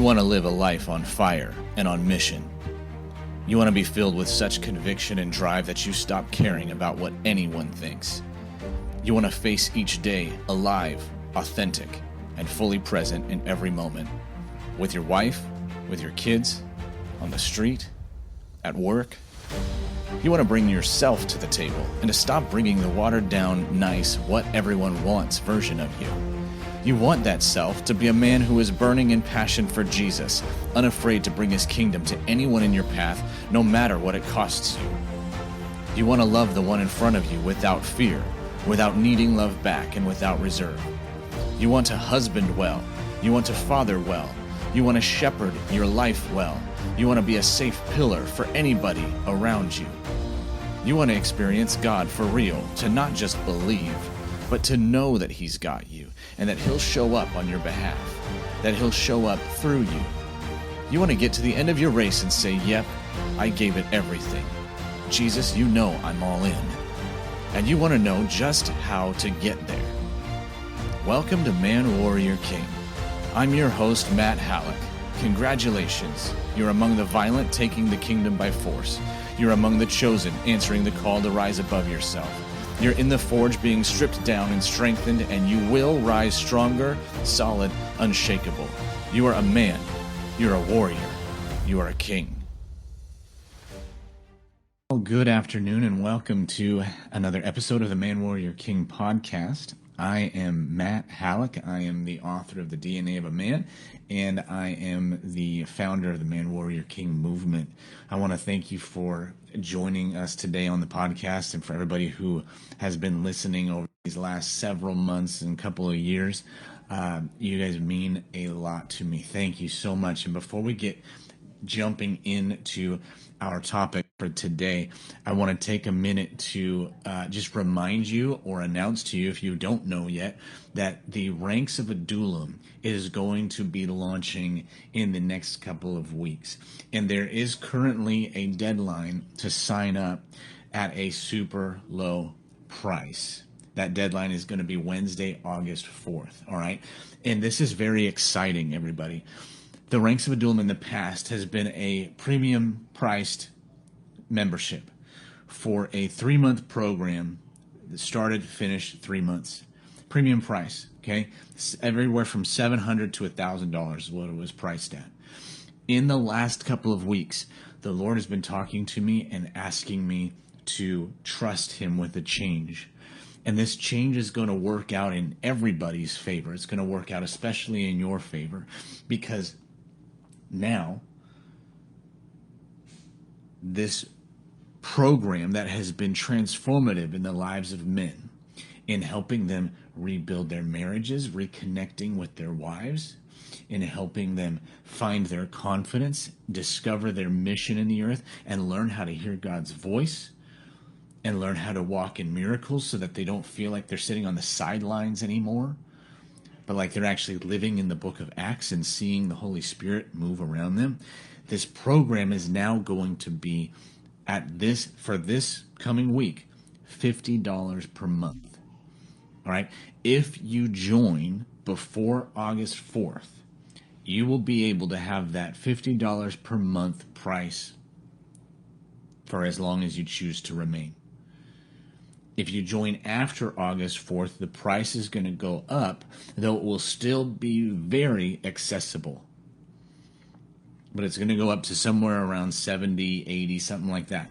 want to live a life on fire and on mission. You want to be filled with such conviction and drive that you stop caring about what anyone thinks. You want to face each day alive, authentic, and fully present in every moment. With your wife, with your kids, on the street, at work. You want to bring yourself to the table and to stop bringing the watered-down, nice, what everyone wants version of you. You want that self to be a man who is burning in passion for Jesus, unafraid to bring his kingdom to anyone in your path, no matter what it costs you. You want to love the one in front of you without fear, without needing love back, and without reserve. You want to husband well. You want to father well. You want to shepherd your life well. You want to be a safe pillar for anybody around you. You want to experience God for real, to not just believe, but to know that he's got you and that he'll show up on your behalf, that he'll show up through you. You want to get to the end of your race and say, yep, I gave it everything. Jesus, you know I'm all in. And you want to know just how to get there. Welcome to Man Warrior King. I'm your host, Matt Hallock. Congratulations. You're among the violent taking the kingdom by force. You're among the chosen answering the call to rise above yourself. You're in the forge being stripped down and strengthened, and you will rise stronger, solid, unshakable. You are a man. You're a warrior. You are a king. Well, good afternoon and welcome to another episode of the Man Warrior King podcast. I am Matt Hallock. I am the author of The DNA of a Man, and I am the founder of the Man Warrior King movement. I want to thank you for joining us today on the podcast, and for everybody who has been listening over these last several months and couple of years. You guys mean a lot to me. Thank you so much. And before we get jumping into our topic for today, I want to take a minute to just remind you or announce to you, if you don't know yet, that the Ranks of Adullam is going to be launching in the next couple of weeks. And there is currently a deadline to sign up at a super low price. That deadline is going to be Wednesday, August 4th. All right. And this is very exciting, everybody. The Ranks of Adullam in the past has been a premium priced membership for a 3-month program that started, finished 3 months. Premium price, okay? Everywhere from $700 to $1,000 is what it was priced at. In the last couple of weeks, the Lord has been talking to me and asking me to trust him with a change. And this change is going to work out in everybody's favor. It's going to work out especially in your favor, because now this program that has been transformative in the lives of men, in helping them rebuild their marriages, reconnecting with their wives, in helping them find their confidence, discover their mission in the earth, and learn how to hear God's voice, and learn how to walk in miracles so that they don't feel like they're sitting on the sidelines anymore, but like they're actually living in the book of Acts and seeing the Holy Spirit move around them. This program is now going to be for this coming week, $50 per month. All right. If you join before August 4th, you will be able to have that $50 per month price for as long as you choose to remain. If you join after August 4th, the price is going to go up, though it will still be very accessible. But it's going to go up to somewhere around 70, 80, something like that.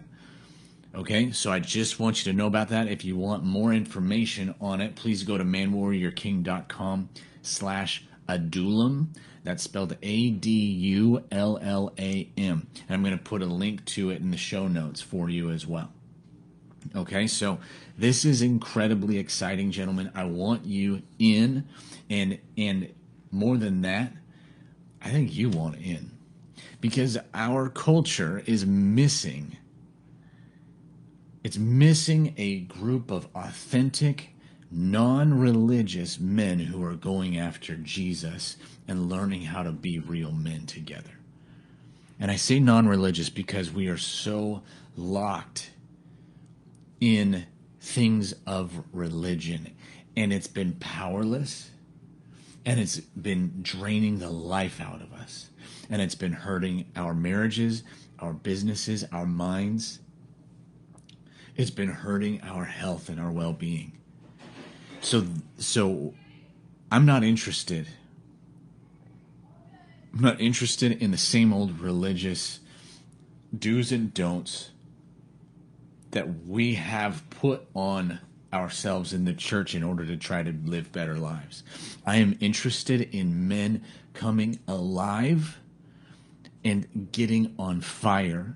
Okay, so I just want you to know about that. If you want more information on it, please go to manwarriorking.com/Adullam. That's spelled Adullam. And I'm going to put a link to it in the show notes for you as well. Okay, so this is incredibly exciting, gentlemen. I want you in, and more than that, I think you want in, because our culture is missing. It's missing a group of authentic, non-religious men who are going after Jesus and learning how to be real men together. And I say non-religious because we are so locked in things of religion, and it's been powerless, and it's been draining the life out of us. and it's been hurting our marriages, our businesses, our minds. It's been hurting our health and our well-being. So I'm not interested. I'm not interested in the same old religious do's and don'ts that we have put on ourselves in the church in order to try to live better lives. I am interested in men coming alive and getting on fire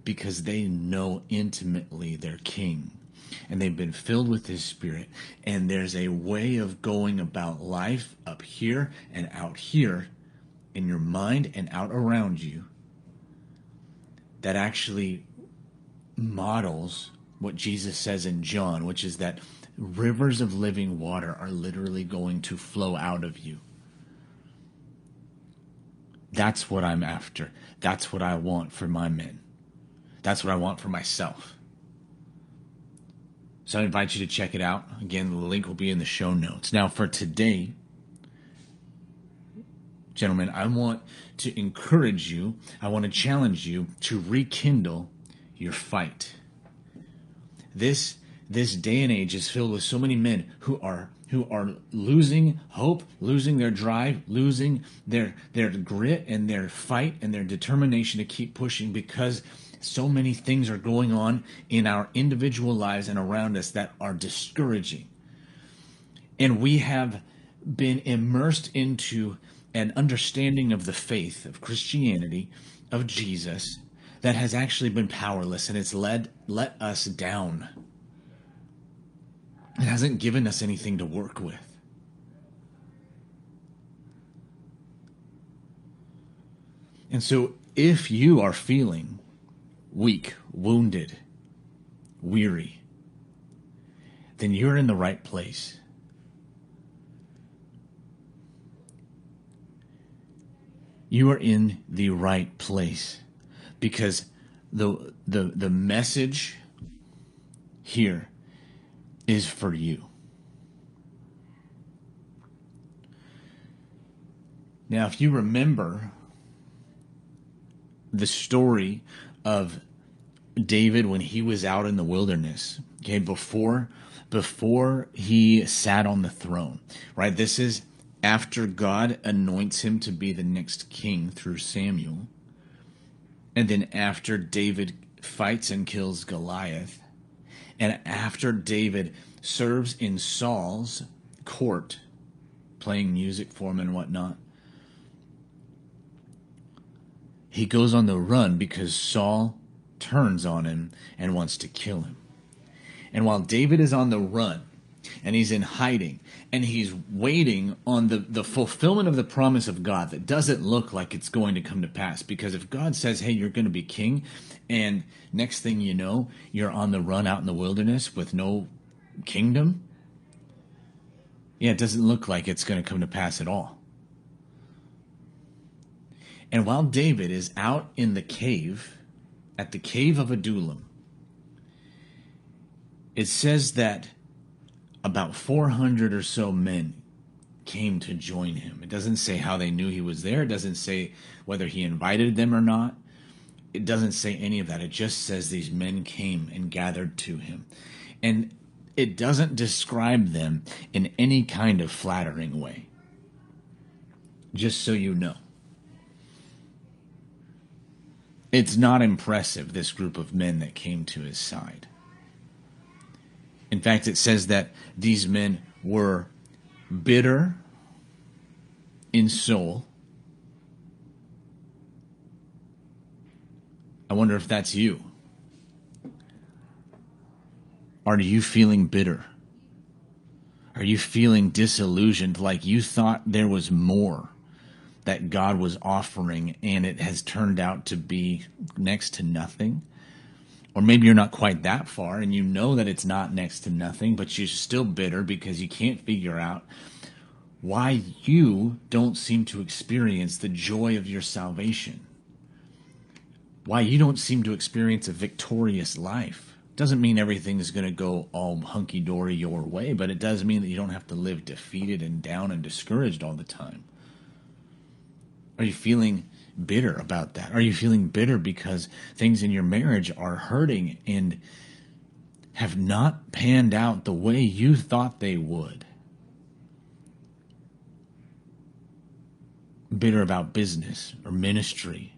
because they know intimately their King and they've been filled with His Spirit, and there's a way of going about life up here and out here in your mind and out around you that actually models what Jesus says in John, which is that rivers of living water are literally going to flow out of you. That's what I'm after. That's what I want for my men. That's what I want for myself. So I invite you to check it out. Again, the link will be in the show notes. Now, for today, gentlemen, I want to encourage you, I want to challenge you to rekindle your fight. This day and age is filled with so many men who are losing hope, losing their drive, losing their grit and their fight and their determination to keep pushing because so many things are going on in our individual lives and around us that are discouraging. And we have been immersed into an understanding of the faith, of Christianity, of Jesus, that has actually been powerless, and it's let us down. It hasn't given us anything to work with. And so if you are feeling weak, wounded, weary, then you're in the right place. You are in the right place because the message here is for you. Now, if you remember the story of David when he was out in the wilderness, okay, before he sat on the throne, right? This is after God anoints him to be the next king through Samuel. And then after David fights and kills Goliath, and after David serves in Saul's court, playing music for him and whatnot, he goes on the run because Saul turns on him and wants to kill him. And while David is on the run, and he's in hiding, and he's waiting on the fulfillment of the promise of God that doesn't look like it's going to come to pass. Because if God says, hey, you're going to be king, and next thing you know, you're on the run out in the wilderness with no kingdom, yeah, it doesn't look like it's going to come to pass at all. And while David is out in the cave, at the cave of Adullam, it says that about 400 or so men came to join him. It doesn't say how they knew he was there. It doesn't say whether he invited them or not. It doesn't say any of that. It just says these men came and gathered to him. And it doesn't describe them in any kind of flattering way. Just so you know. It's not impressive, this group of men that came to his side. In fact, it says that these men were bitter in soul. I wonder if that's you. Are you feeling bitter? Are you feeling disillusioned, like you thought there was more that God was offering and it has turned out to be next to nothing? Or maybe you're not quite that far and you know that it's not next to nothing, but you're still bitter because you can't figure out why you don't seem to experience the joy of your salvation. Why you don't seem to experience a victorious life. Doesn't mean everything is going to go all hunky-dory your way, but it does mean that you don't have to live defeated and down and discouraged all the time. Are you feeling bitter about that? Are you feeling bitter because things in your marriage are hurting and have not panned out the way you thought they would? Bitter about business or ministry.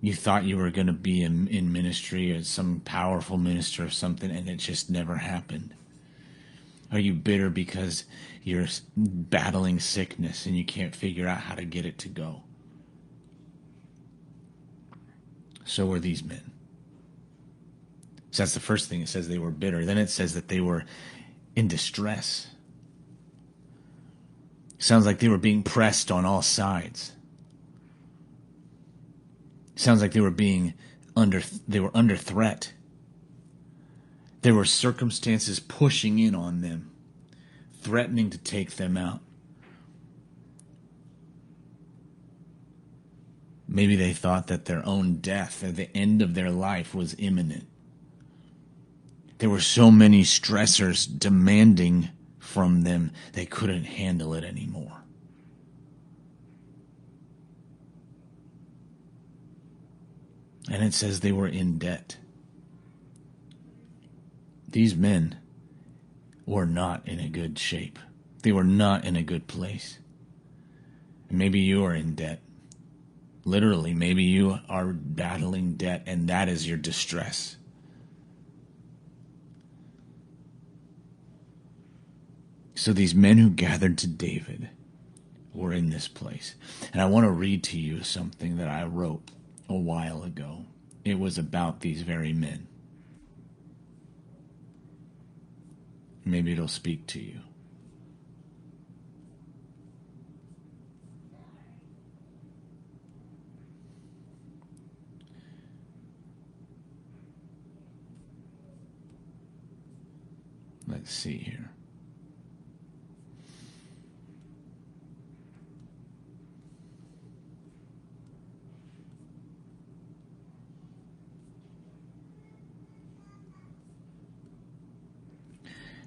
You thought you were going to be in ministry as some powerful minister or something, and it just never happened. Are you bitter because you're battling sickness and you can't figure out how to get it to go? So are these men. So that's the first thing. It says they were bitter. Then it says that they were in distress. Sounds like they were being pressed on all sides. Sounds like they were under threat. There were circumstances pushing in on them, threatening to take them out. Maybe they thought that their own death or the end of their life was imminent. There were so many stressors demanding from them, they couldn't handle it anymore. And it says they were in debt. These men were not in a good shape. They were not in a good place. And maybe you are in debt. Literally, maybe you are battling debt, and that is your distress. So these men who gathered to David were in this place. And I want to read to you something that I wrote a while ago. It was about these very men. Maybe it'll speak to you. Let's see here.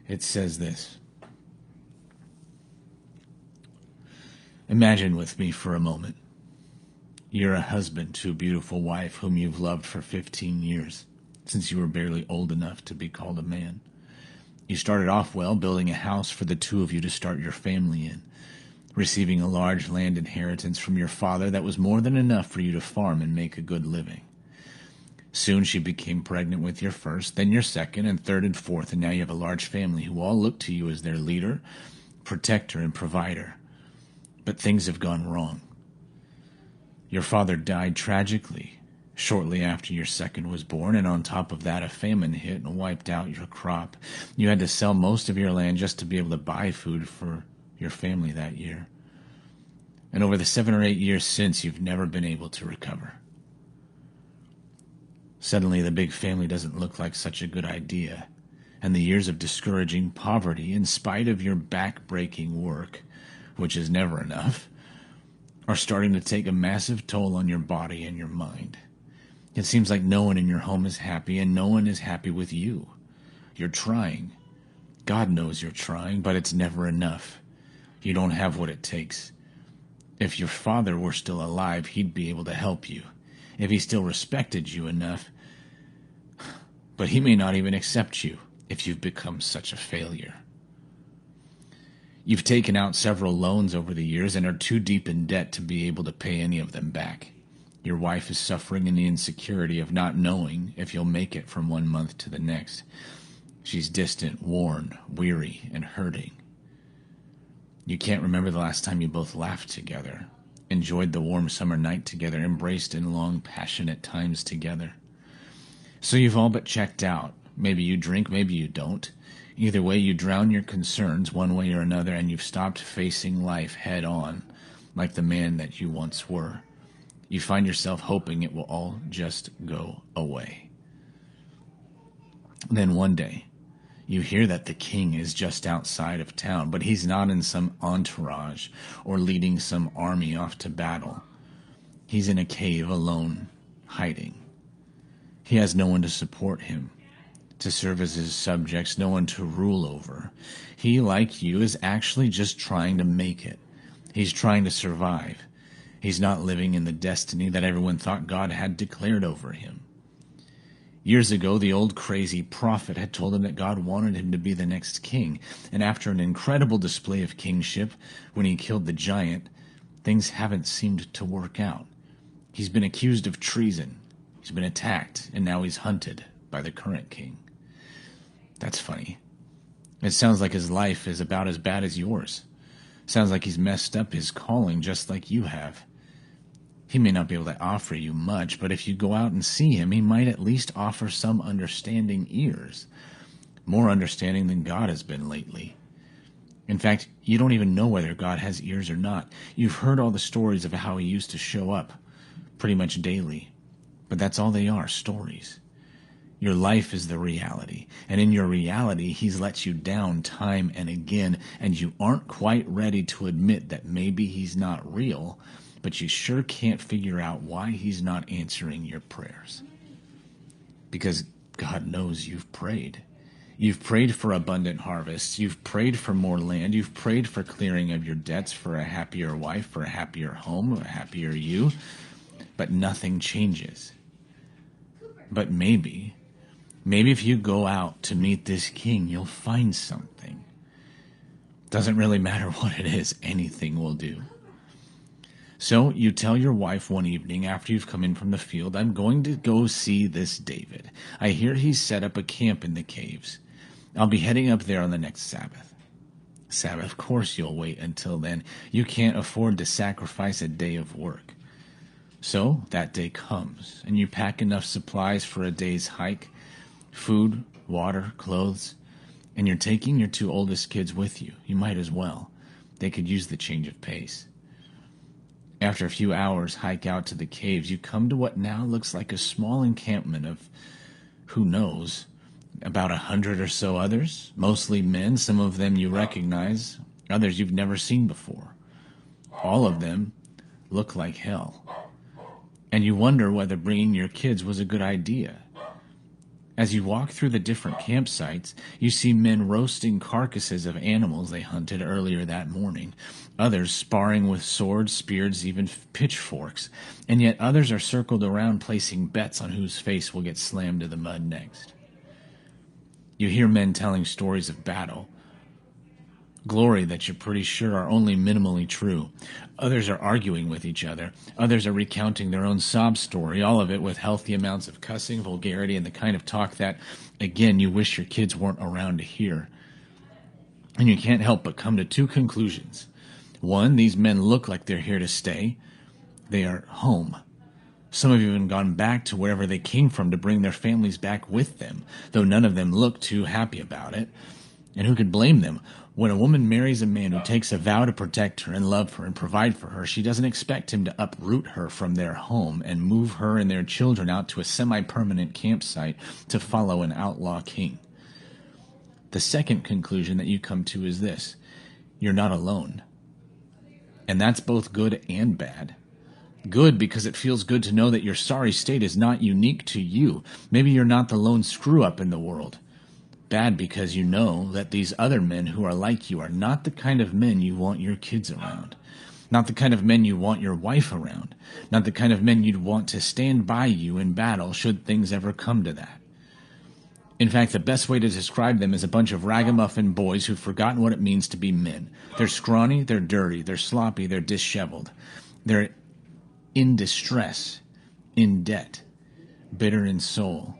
It says this. Imagine with me for a moment. You're a husband to a beautiful wife whom you've loved for 15 years, since you were barely old enough to be called a man. You started off well, building a house for the two of you to start your family in, receiving a large land inheritance from your father that was more than enough for you to farm and make a good living. Soon she became pregnant with your first, then your second, and third and fourth, and now you have a large family who all look to you as their leader, protector, and provider. But things have gone wrong. Your father died tragically shortly after your second was born, and on top of that, a famine hit and wiped out your crop. You had to sell most of your land just to be able to buy food for your family that year. And over the 7 or 8 years since, you've never been able to recover. Suddenly, the big family doesn't look like such a good idea, and the years of discouraging poverty, in spite of your back-breaking work, which is never enough, are starting to take a massive toll on your body and your mind. It seems like no one in your home is happy, and no one is happy with you. You're trying. God knows you're trying, but it's never enough. You don't have what it takes. If your father were still alive, he'd be able to help you. If he still respected you enough. But he may not even accept you if you've become such a failure. You've taken out several loans over the years and are too deep in debt to be able to pay any of them back. Your wife is suffering in the insecurity of not knowing if you'll make it from one month to the next. She's distant, worn, weary, and hurting. You can't remember the last time you both laughed together, enjoyed the warm summer night together, embraced in long, passionate times together. So you've all but checked out. Maybe you drink, maybe you don't. Either way, you drown your concerns one way or another, and you've stopped facing life head on, like the man that you once were. You find yourself hoping it will all just go away. Then one day, you hear that the king is just outside of town, but he's not in some entourage or leading some army off to battle. He's in a cave alone, hiding. He has no one to support him, to serve as his subjects, no one to rule over. He, like you, is actually just trying to make it. He's trying to survive. He's not living in the destiny that everyone thought God had declared over him. Years ago, the old crazy prophet had told him that God wanted him to be the next king, and after an incredible display of kingship, when he killed the giant, things haven't seemed to work out. He's been accused of treason, he's been attacked, and now he's hunted by the current king. That's funny. It sounds like his life is about as bad as yours. Sounds like he's messed up his calling just like you have. He may not be able to offer you much, but if you go out and see him, he might at least offer some understanding ears. More understanding than God has been lately. In fact, you don't even know whether God has ears or not. You've heard all the stories of how he used to show up, pretty much daily. But that's all they are, stories. Your life is the reality, and in your reality, he's let you down time and again, and you aren't quite ready to admit that maybe he's not real, but you sure can't figure out why he's not answering your prayers. Because God knows you've prayed. You've prayed for abundant harvests. You've prayed for more land. You've prayed for clearing of your debts, for a happier wife, for a happier home, a happier you. But nothing changes. But maybe if you go out to meet this king, you'll find something. Doesn't really matter what it is. Anything will do. So you tell your wife one evening after you've come in from the field, I'm going to go see this David. I hear he's set up a camp in the caves. I'll be heading up there on the next Sabbath. Sabbath, of course you'll wait until then. You can't afford to sacrifice a day of work. So that day comes, and you pack enough supplies for a day's hike, food, water, clothes, and you're taking your 2 oldest kids with you. You might as well. They could use the change of pace. After a few hours hike out to the caves, you come to what now looks like a small encampment of, who knows, about 100 or so others, mostly men, some of them you recognize, others you've never seen before. All of them look like hell. And you wonder whether bringing your kids was a good idea. As you walk through the different campsites, you see men roasting carcasses of animals they hunted earlier that morning, others sparring with swords, spears, even pitchforks, and yet others are circled around placing bets on whose face will get slammed to the mud next. You hear men telling stories of battle, glory that you're pretty sure are only minimally true. Others are arguing with each other. Others are recounting their own sob story, all of it with healthy amounts of cussing, vulgarity, and the kind of talk that, again, you wish your kids weren't around to hear. And you can't help but come to 2 conclusions. One, these men look like they're here to stay. They are home. Some have even gone back to wherever they came from to bring their families back with them, though none of them look too happy about it. And who could blame them? When a woman marries a man who takes a vow to protect her and love her and provide for her, she doesn't expect him to uproot her from their home and move her and their children out to a semi-permanent campsite to follow an outlaw king. The second conclusion that you come to is this: you're not alone. And that's both good and bad. Good because it feels good to know that your sorry state is not unique to you. Maybe you're not the lone screw-up in the world. Bad because you know that these other men who are like you are not the kind of men you want your kids around. Not the kind of men you want your wife around. Not the kind of men you'd want to stand by you in battle should things ever come to that. In fact, the best way to describe them is a bunch of ragamuffin boys who've forgotten what it means to be men. They're scrawny, they're dirty, they're sloppy, they're disheveled. They're in distress, in debt, bitter in soul.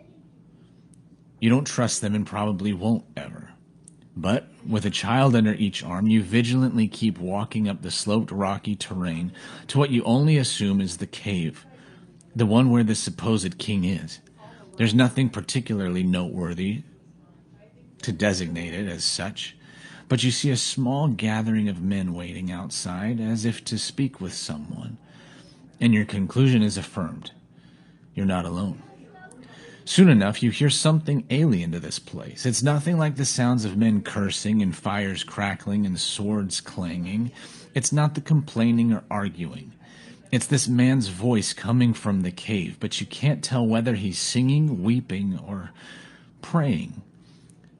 You don't trust them and probably won't ever. But with a child under each arm, you vigilantly keep walking up the sloped, rocky terrain to what you only assume is the cave, the one where the supposed king is. There's nothing particularly noteworthy to designate it as such, but you see a small gathering of men waiting outside as if to speak with someone, and your conclusion is affirmed. You're not alone. Soon enough, you hear something alien to this place. It's nothing like the sounds of men cursing and fires crackling and swords clanging. It's not the complaining or arguing. It's this man's voice coming from the cave, but you can't tell whether he's singing, weeping, or praying.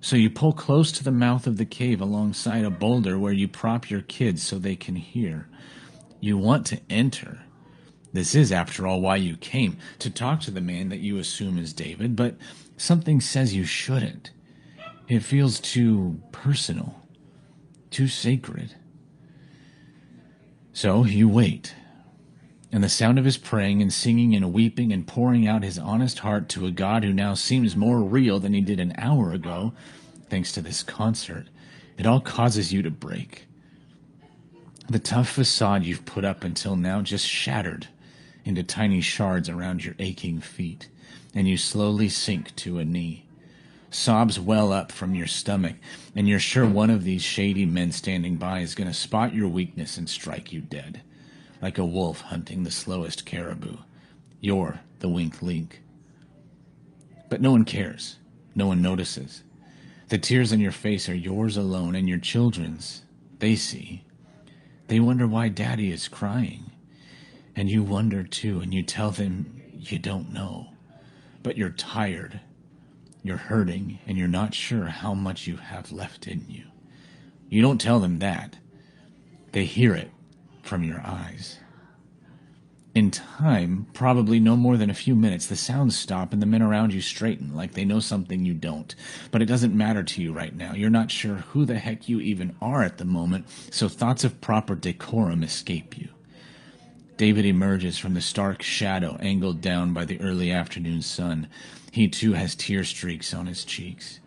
So you pull close to the mouth of the cave alongside a boulder where you prop your kids so they can hear. You want to enter, This is, after all, why you came, to talk to the man that you assume is David, but something says you shouldn't. It feels too personal, too sacred. So you wait, and the sound of his praying and singing and weeping and pouring out his honest heart to a God who now seems more real than he did an hour ago, thanks to this concert, it all causes you to break. The tough facade you've put up until now just shattered into tiny shards around your aching feet, and you slowly sink to a knee. Sobs well up from your stomach, and you're sure one of these shady men standing by is going to spot your weakness and strike you dead, like a wolf hunting the slowest caribou. You're the weak link. But no one cares. No one notices. The tears on your face are yours alone, and your children's. They see. They wonder why Daddy is crying. And you wonder too, and you tell them you don't know. But you're tired. You're hurting, and you're not sure how much you have left in you. You don't tell them that. They hear it from your eyes. In time, probably no more than a few minutes, the sounds stop and the men around you straighten like they know something you don't. But it doesn't matter to you right now. You're not sure who the heck you even are at the moment, so thoughts of proper decorum escape you. David emerges from the stark shadow angled down by the early afternoon sun. He too has tear streaks on his cheeks.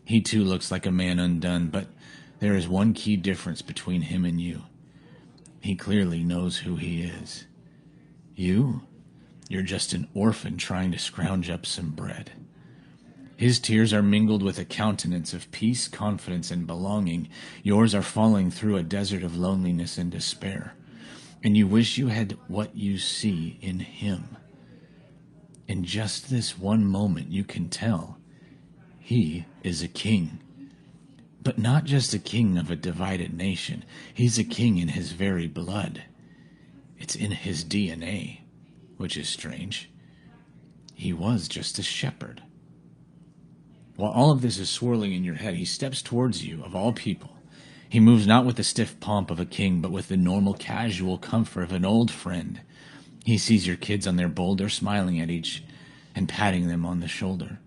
He too looks like a man undone, but there is one key difference between him and you. He clearly knows who he is. You're just an orphan trying to scrounge up some bread. His tears are mingled with a countenance of peace, confidence, and belonging. Yours are falling through a desert of loneliness and despair. And you wish you had what you see in him. In just this one moment, you can tell he is a king. But not just a king of a divided nation. He's a king in his very blood. It's in his DNA, which is strange. He was just a shepherd. While all of this is swirling in your head, he steps towards you, of all people. He moves not with the stiff pomp of a king, but with the normal, casual comfort of an old friend. He sees your kids on their boulder, smiling at each and patting them on the shoulder.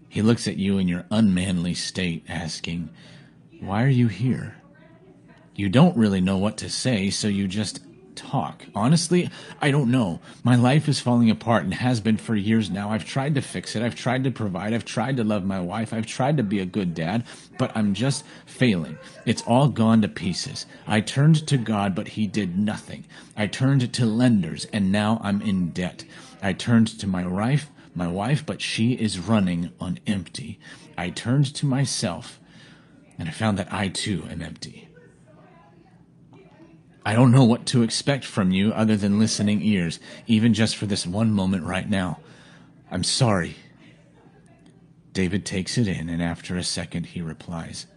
He looks at you in your unmanly state, asking, "Why are you here?" You don't really know what to say, so you just talk. Honestly, I don't know. My life is falling apart and has been for years now. I've tried to fix it. I've tried to provide. I've tried to love my wife. I've tried to be a good dad, but I'm just failing. It's all gone to pieces. I turned to God, but he did nothing. I turned to lenders, and now I'm in debt. I turned to my wife, but she is running on empty. I turned to myself, and I found that I too am empty. I don't know what to expect from you other than listening ears, even just for this one moment right now. I'm sorry. David takes it in, and after a second he replies,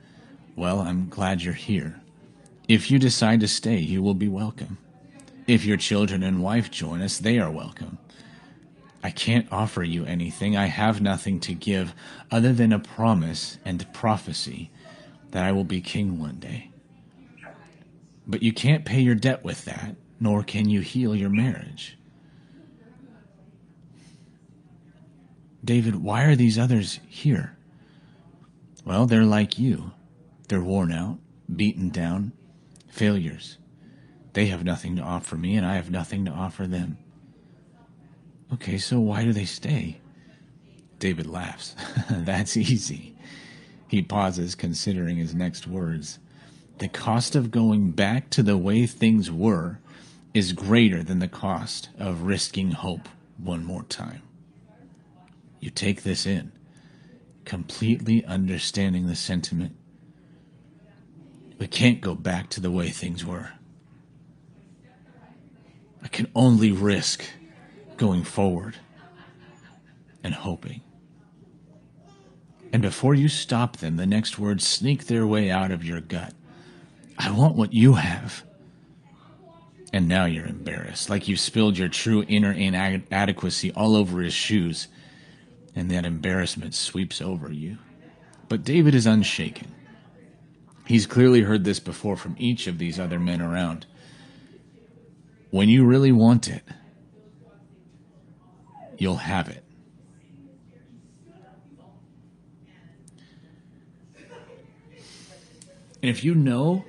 "Well, I'm glad you're here. If you decide to stay, you will be welcome. If your children and wife join us, they are welcome. I can't offer you anything. I have nothing to give other than a promise and prophecy that I will be king one day. But you can't pay your debt with that, nor can you heal your marriage." David, why are these others here? Well, they're like you. They're worn out, beaten down, failures. They have nothing to offer me, and I have nothing to offer them. Okay, so why do they stay? David laughs. That's easy. He pauses, considering his next words. The cost of going back to the way things were is greater than the cost of risking hope one more time. You take this in, completely understanding the sentiment. We can't go back to the way things were. I can only risk going forward and hoping. And before you stop them, the next words sneak their way out of your gut. I want what you have. And now you're embarrassed, like you spilled your true inner inadequacy all over his shoes, and that embarrassment sweeps over you. But David is unshaken. He's clearly heard this before from each of these other men around. when you really want it, you'll have it. And if you know,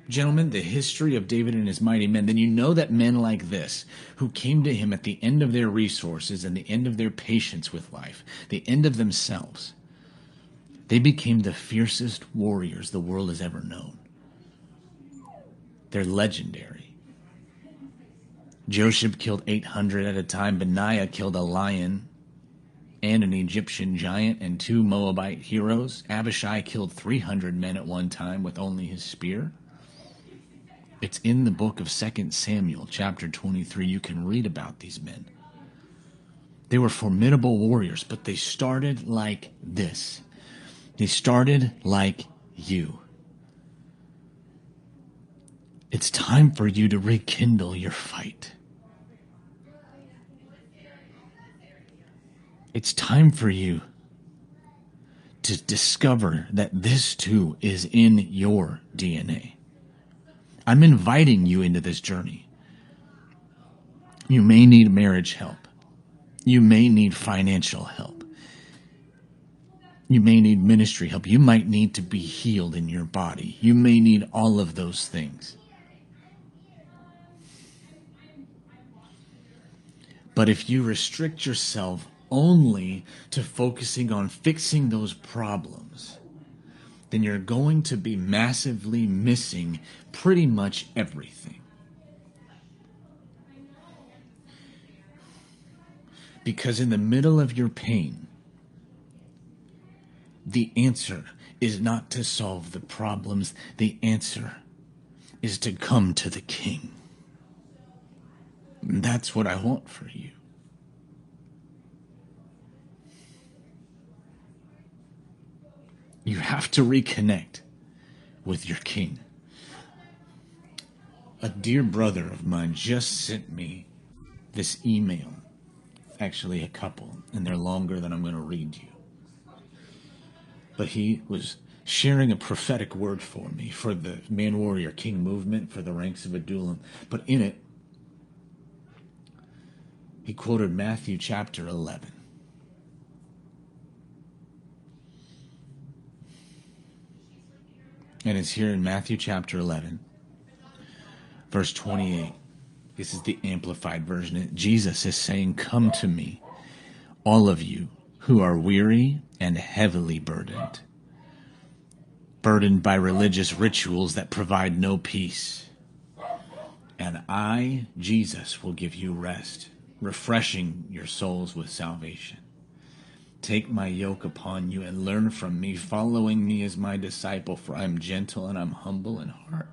gentlemen, the history of David and his mighty men, then you know that men like this, who came to him at the end of their resources and the end of their patience with life, the end of themselves, they became the fiercest warriors the world has ever known. They're legendary. Josheb killed 800 at a time. Benaiah killed a lion and an Egyptian giant and 2 Moabite heroes. Abishai killed 300 men at one time with only his spear. It's in the book of 2 Samuel, chapter 23. You can read about these men. They were formidable warriors, but they started like this. They started like you. It's time for you to rekindle your fight. It's time for you to discover that this too is in your DNA. I'm inviting you into this journey. You may need marriage help. You may need financial help. You may need ministry help. You might need to be healed in your body. You may need all of those things. But if you restrict yourself only to focusing on fixing those problems, then you're going to be massively missing pretty much everything. Because in the middle of your pain, the answer is not to solve the problems. The answer is to come to the King. And that's what I want for you. You have to reconnect with your King. A dear brother of mine just sent me this email. Actually, a couple, and they're longer than I'm going to read you. But he was sharing a prophetic word for me for the Man Warrior King movement, for the Ranks of Adullam. But in it, he quoted Matthew chapter 11. And it's here in Matthew chapter 11, verse 28. This is the amplified version. Jesus is saying, "Come to me, all of you who are weary and heavily burdened by religious rituals that provide no peace. And I, Jesus, will give you rest, refreshing your souls with salvation. Take my yoke upon you and learn from me, following me as my disciple, for I'm gentle and I'm humble in heart.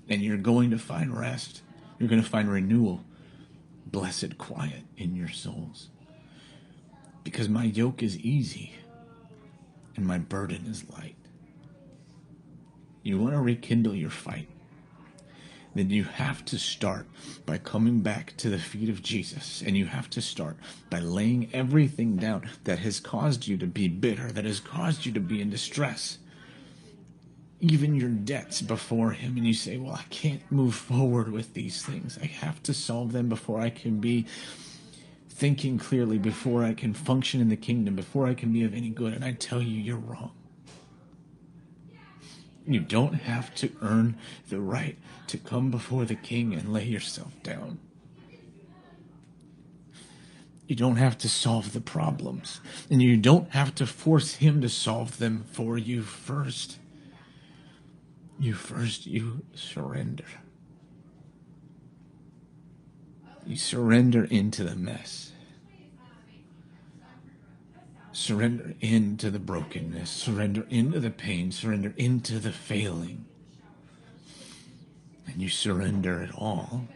And you're going to find rest. You're going to find renewal, blessed quiet in your souls. Because my yoke is easy and my burden is light." You want to rekindle your fight, then you have to start by coming back to the feet of Jesus. And you have to start by laying everything down that has caused you to be bitter, that has caused you to be in distress. Even your debts before him. And you say, well, I can't move forward with these things. I have to solve them before I can be thinking clearly, before I can function in the kingdom, before I can be of any good. And I tell you, you're wrong. You don't have to earn the right to come before the King and lay yourself down. You don't have to solve the problems. And you don't have to force him to solve them for you first. You surrender. You surrender into the mess. Surrender into the brokenness. Surrender into the pain. Surrender into the failing. And you surrender it all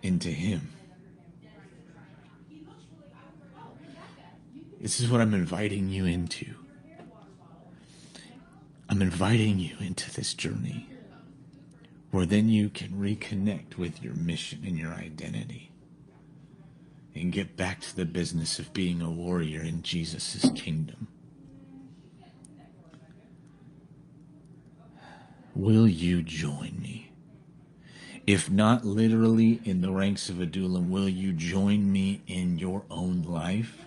into him. This is what I'm inviting you into. I'm inviting you into this journey where then you can reconnect with your mission and your identity and get back to the business of being a warrior in Jesus' kingdom. Will you join me If not literally in the ranks of Adullam, will you join me in your own life?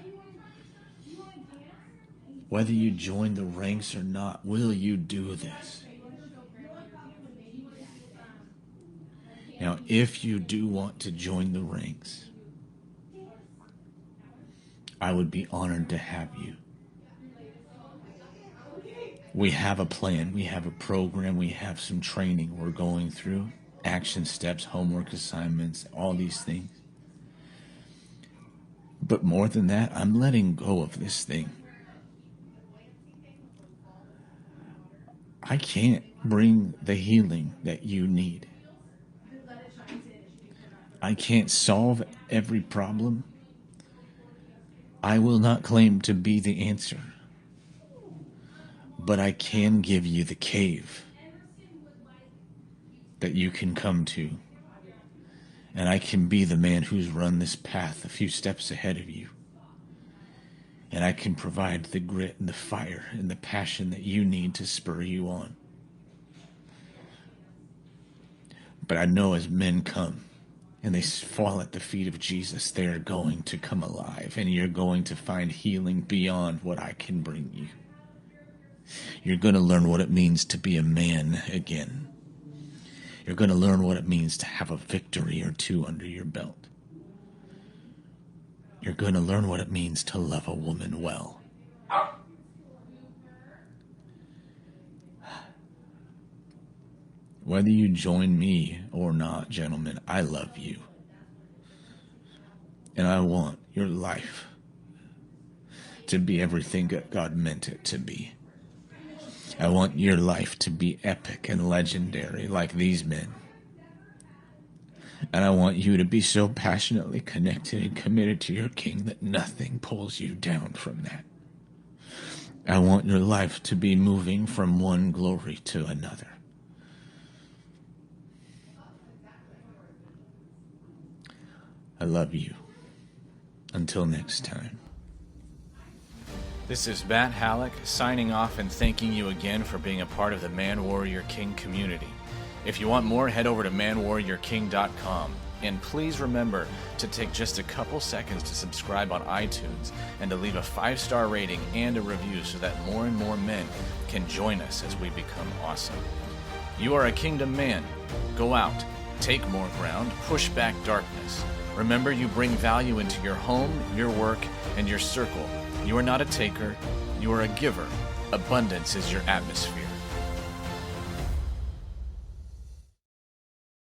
Whether you join the ranks or not, will you do this? Now, if you do want to join the ranks, I would be honored to have you. We have a plan, we have a program, we have some training we're going through, action steps, homework assignments, all these things. But more than that, I'm letting go of this thing. I can't bring the healing that you need. I can't solve every problem. I will not claim to be the answer. But I can give you the cave that you can come to. And I can be the man who's run this path a few steps ahead of you. And I can provide the grit and the fire and the passion that you need to spur you on. But I know as men come and they fall at the feet of Jesus, they are going to come alive. And you're going to find healing beyond what I can bring you. You're going to learn what it means to be a man again. You're going to learn what it means to have a victory or two under your belt. You're going to learn what it means to love a woman well. Whether you join me or not, gentlemen, I love you. And I want your life to be everything that God meant it to be. I want your life to be epic and legendary like these men. And I want you to be so passionately connected and committed to your King that nothing pulls you down from that. I want your life to be moving from one glory to another. I love you. Until next time. This is Matt Hallock signing off and thanking you again for being a part of the Man Warrior King community. If you want more, head over to manwarriorking.com. And please remember to take just a couple seconds to subscribe on iTunes and to leave a 5-star rating and a review so that more and more men can join us as we become awesome. You are a kingdom man. Go out, take more ground, push back darkness. Remember, you bring value into your home, your work, and your circle. You are not a taker, you are a giver. Abundance is your atmosphere.